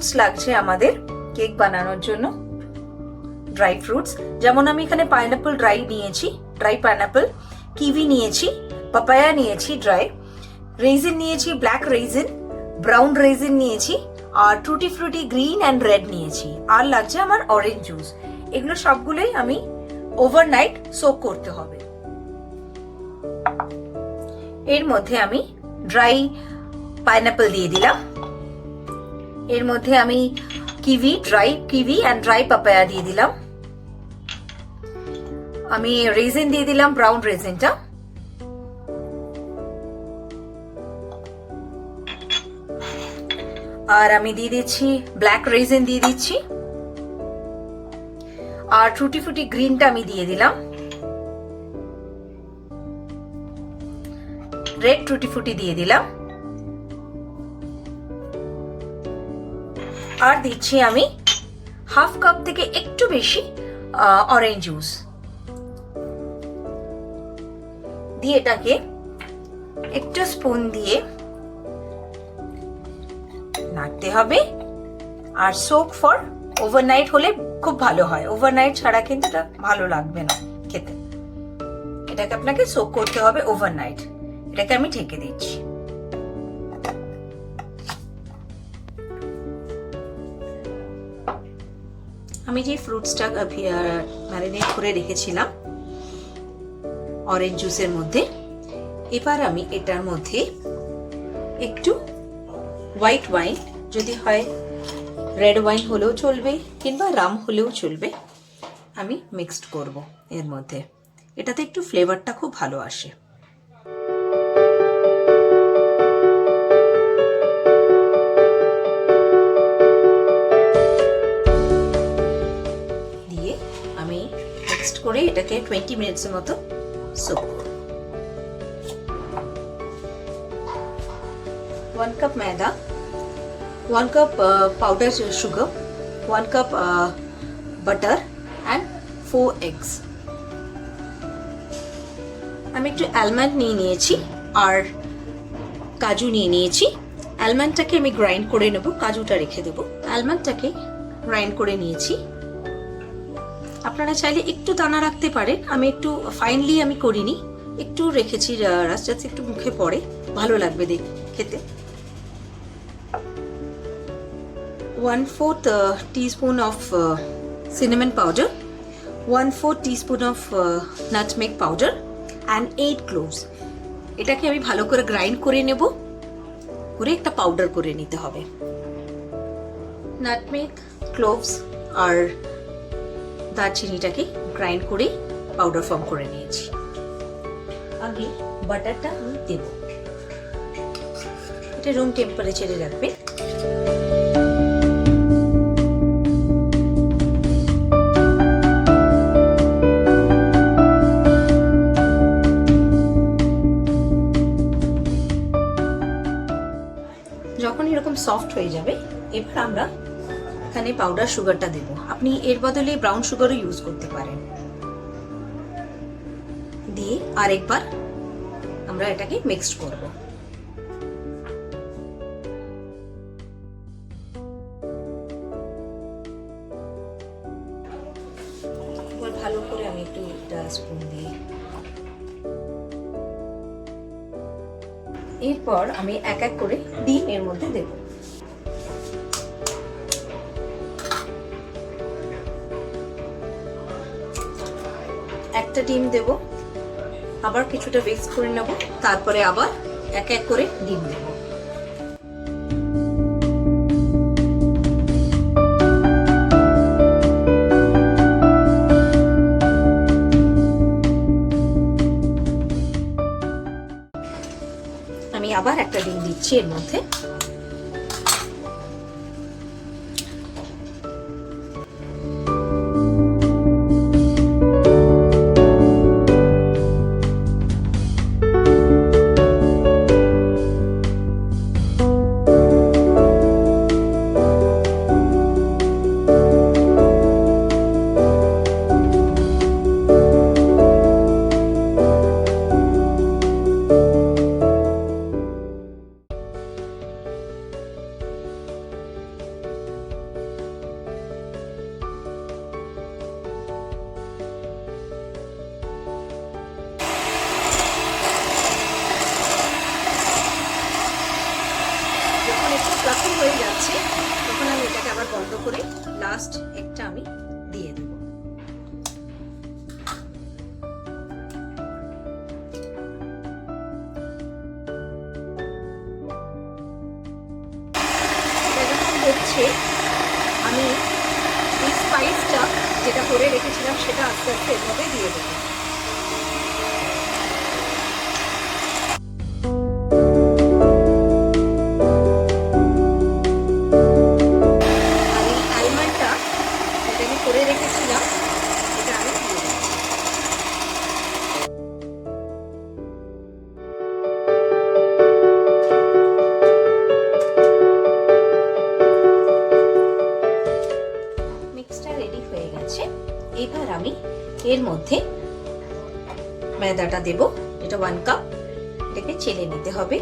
Fruits লাগছে আমাদের cake বানানোর জন্য। ড্রাই ফ্রুটস যেমন আমি এখানে পাইনাপল ড্রাই নিয়েছি, ড্রাই পাইনাপল, কিউই নিয়েছি, পাপায়া নিয়েছি ড্রাই, রেইজিন নিয়েছি, ব্ল্যাক রেইজিন, ব্রাউন রেইজিন নিয়েছি, আর টুটি ফ্রুটি গ্রিন অ্যান্ড রেড নিয়েছি, আর লাগছে আমার অরেঞ্জ জুস। এগুলো সবগুলোই আমি ওভারনাইট সোক করতে হবে। এর মধ্যে আমি ড্রাই পাইনাপল দিয়ে দিলাম, এর মধ্যে আমি dry kiwi and dry papaya দিয়ে দিলাম, আমি রেজিন দিয়ে দিলাম, ব্রাউন রেজিনটা, আর আমি দিয়ে দিচ্ছি ব্ল্যাক রেজিন দিয়ে দিচ্ছি, আর টুটি ফ্রুটি গ্রিনটা আমি দিয়ে দিলাম, রেড টুটি ফ্রুটি দিয়ে দিলাম, আর দিচ্ছি আমি হাফ কাপ থেকে একটু বেশি অরেঞ্জ জুস দিয়ে এটাকে একটু স্পুন দিয়ে নাড়তে হবে। আর সোক ফর ওভারনাইট হলে খুব ভালো হয়, ওভারনাইট ছাড়া কিন্তু এটা ভালো লাগবে না খেতে। এটাকে আপনাকে সোক করতে হবে ওভারনাইট। এটাকে আমি ঢেকে দিচ্ছি। আমি যে ফ্রুটসটা ম্যারিনেট করে রেখেছিলাম অরেঞ্জ জুসের মধ্যে, এবার আমি এটার মধ্যে একটু হোয়াইট ওয়াইন, যদি হয় রেড ওয়াইন হলেও চলবে কিংবা রাম হলেও চলবে, আমি মিক্সড করব এর মধ্যে। এটাতে একটু ফ্লেভারটা খুব ভালো আসে। দিয়ে আমি মিক্সড করে এটাকে 20 মিনিটসের মতো সোক করব। 1 কাপ ময়দা, 1 cup powdered sugar, 1 cup butter and 4 eggs. আমি একটু আলমন্ড নিয়েছি আর কাজু নিয়েছি। আলমন্ডটাকে আমি গ্রাইন্ড করে নেব, কাজুটা রেখে দেব। আলমন্ডটাকে গ্রাইন্ড করে নিয়েছি। আপনারা চাইলে একটু দানা রাখতে পারেন, আমি একটু ফাইনলি আমি করিনি, একটু রেখেছি যাতে একটু মুখে পড়ে, ভালো লাগবে খেতে। 1/4 teaspoon of cinnamon powder, 1/4 teaspoon of nutmeg powder and 8 cloves. এটাকে আমি ভালো করে গ্রাইন্ড করে নেব, করে একটা পাউডার করে নিতে হবে। নাটমেগ, ক্লোভস আর দারচিনিটাকে গ্রাইন্ড করে পাউডার ফর্ম করে নিয়েছি। আগে বাটারটা আমি দেব, এটা রুম টেম্পারেচারে রাখবে। যখন এরকম সফট হয়ে যাবে, এবার আমরা এখানে পাউডার সুগারটা দেব। আপনি এর বদলে ব্রাউন সুগারও ইউজ করতে পারেন। দিয়ে আরেকবার আমরা এটাকে মিক্সড করব। এবার ভালো করে আমি একটু এটা স্পুন দিয়ে, এরপর আমি এক এক করে ডিম এর মধ্যে দেব। একটা ডিম দেব, আবার কিছুটা মিক্স করে নেব, তারপরে আবার এক এক করে ডিম দেব। আমি আবার একটা ডিম দিচ্ছি এর মধ্যে। বন্ধ করে লাস্ট একটা আমি দিয়ে দেব। হচ্ছে আমি এই স্পাইসটা যেটা করে রেখেছিলাম সেটা আস্তে আস্তে এর মধ্যে দিয়ে দেবো। আর এই আলমন্ডটা যেটা আমি করে রেখেছিলাম এটা আমি দিয়ে দেবো। রেডি হয়ে গেছে। এবার আমি এর মধ্যে ময়দাটা দেব, এটা 1 কাপ। এটাকে চেলে নিতে হবে।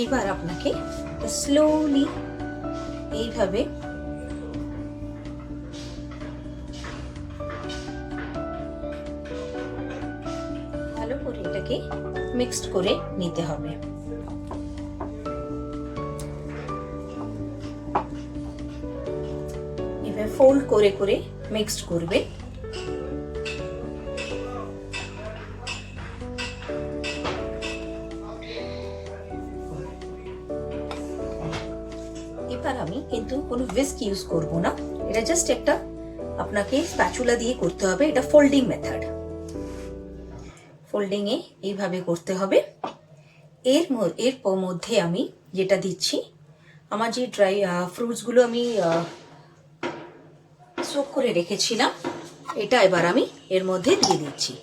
এবার আপনাকে স্লোলি এইভাবে ভালো করে এটাকে মিক্সড করে নিতে হবে। এবার ফোল্ড করে করে মিক্সড করবে। এবার আমি কিন্তু কোনো হুইস্ক ইউজ করব না, এটা জাস্ট একটা আপনাকে স্প্যাচুলা দিয়ে করতে হবে। এটা ফোল্ডিং মেথড, ফোল্ডিং এ এইভাবে করতে হবে। এর মধ্যে আমি যেটা দিচ্ছি, আমার যে ড্রাই ফ্রুটসগুলো আমি সোক করে রেখেছিলাম, এটা এবার আমি এর মধ্যে দিয়ে দিচ্ছি।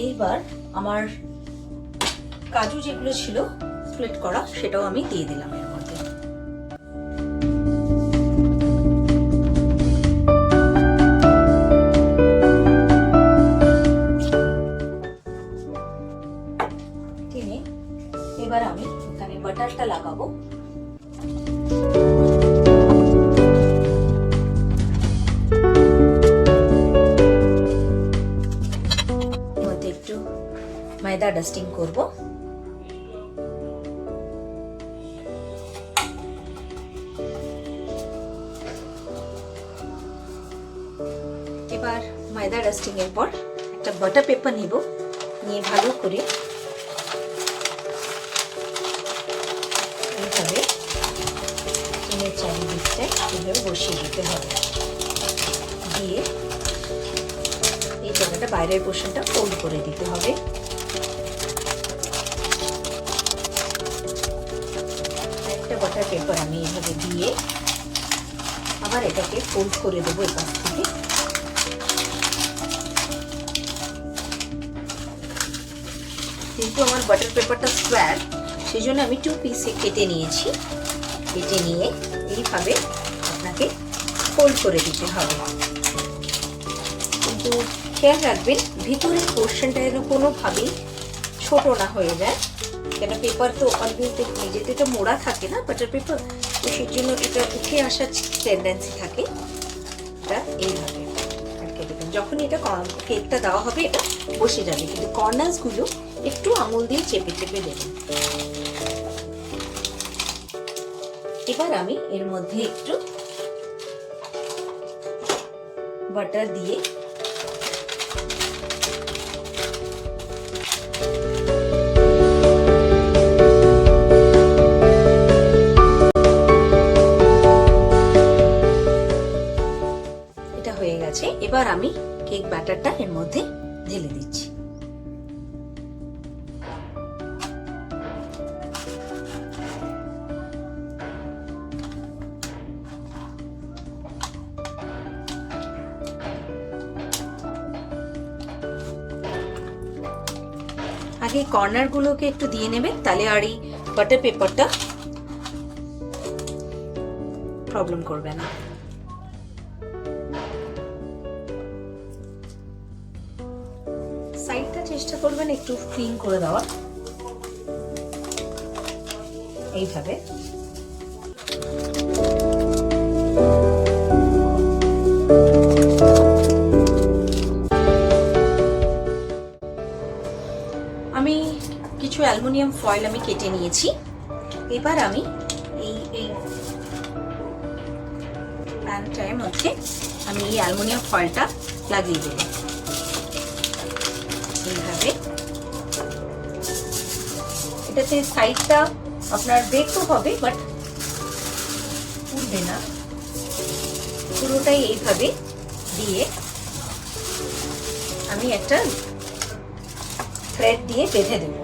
এবার আমার কাজু যেগুলো ছিল স্প্লিট করা, সেটাও আমি দিয়ে দিলাম এর মধ্যে। এবার আমি এখানে বাটারটা লাগাবো। একটু ময়দা ডাস্টিং করব। এবার ময়দা ডাস্টিং এর পর একটা বাটার পেপার নিব, নিয়ে ভালো করে এইভাবে চিনের চারিদিকটায় এইভাবে বসিয়ে দিতে হবে। দিয়ে এই জায়গাটা বাইরের পোর্শনটা ফোল্ড করে দিতে হবে। একটা বাটার পেপার আমি এইভাবে দিয়ে আবার এটাকে ফোল্ড করে দেবো এই পাশ থেকে। কিন্তু আমার বাটার পেপারটা স্কোয়ার, সেই জন্য আমি 2 পিসে কেটে নিয়েছি। কেটে নিয়ে এইভাবে আপনাকে ফোল্ড করে দিতে হবে। কিন্তু খেয়াল রাখবেন ভিতরের পোর্শনটা যেন কোনোভাবেই ছোট না হয়ে যায়, কেন পেপার তো অলওয়েজ দেখবেন যেহেতু এটা মোড়া থাকে না বাটার পেপার, তো সেই জন্য এটা উঠে আসার টেন্ডেন্সি থাকে। এটা এইভাবে আটকে দেবেন। যখন এটা কেকটা দেওয়া হবে এটা বসে যাবে, কিন্তু কর্নার্সগুলো একটু আঙুল দিয়ে চেপে চেপে দেবেন। এবার আমি এর মধ্যে একটু বাটার দিয়ে এটা হয়ে গেছে। এবার আমি কেক ব্যাটারটা এর মধ্যে ঢেলে দিচ্ছি। আগে কর্নার গুলোকে একটু দিয়ে নেবেন, তাহলে আর এই বাটার পেপারটা প্রবলেম করবে না। সাইডটা চেষ্টা করবেন একটু ক্লিন করে দেওয়ার, এইভাবে। আমি কিছু অ্যালুমিনিয়াম ফয়েল আমি কেটে নিয়েছি। এবার আমি এই প্যানটার মধ্যে আমি এই অ্যালুমিনিয়াম ফয়েলটা লাগিয়ে দেব এইভাবে। এটাতে সাইডটা আপনার বেকও হবে, বাট পুড়বে না। পুরোটাই এইভাবে দিয়ে আমি একটা থ্রেড দিয়ে বেঁধে দেব।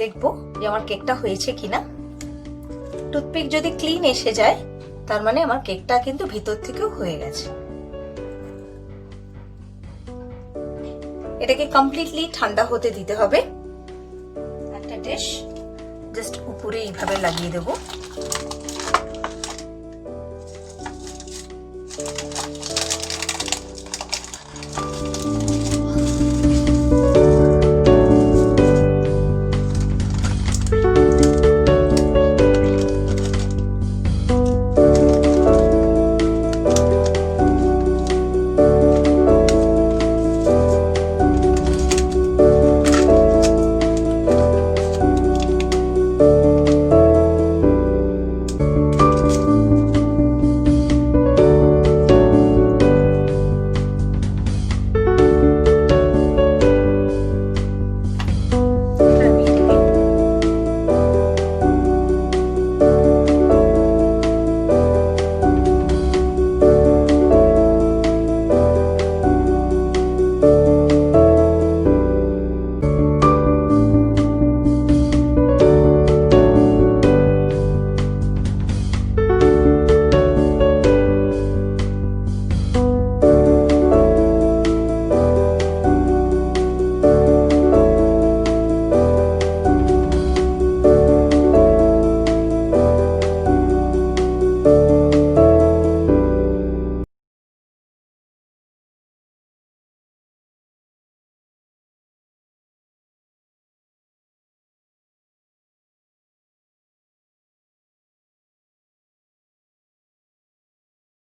দেখবো যে আমার কেকটা হয়েছে কিনা। টুথপিক যদি ক্লিন এসে যায় তার মানে আমার কেকটা কিন্তু ভিতর থেকেও হয়ে গেছে। এটাকে কমপ্লিটলি ঠান্ডা হতে দিতে হবে। একটা ডিশ জাস্ট উপরে এইভাবে লাগিয়ে দেবো।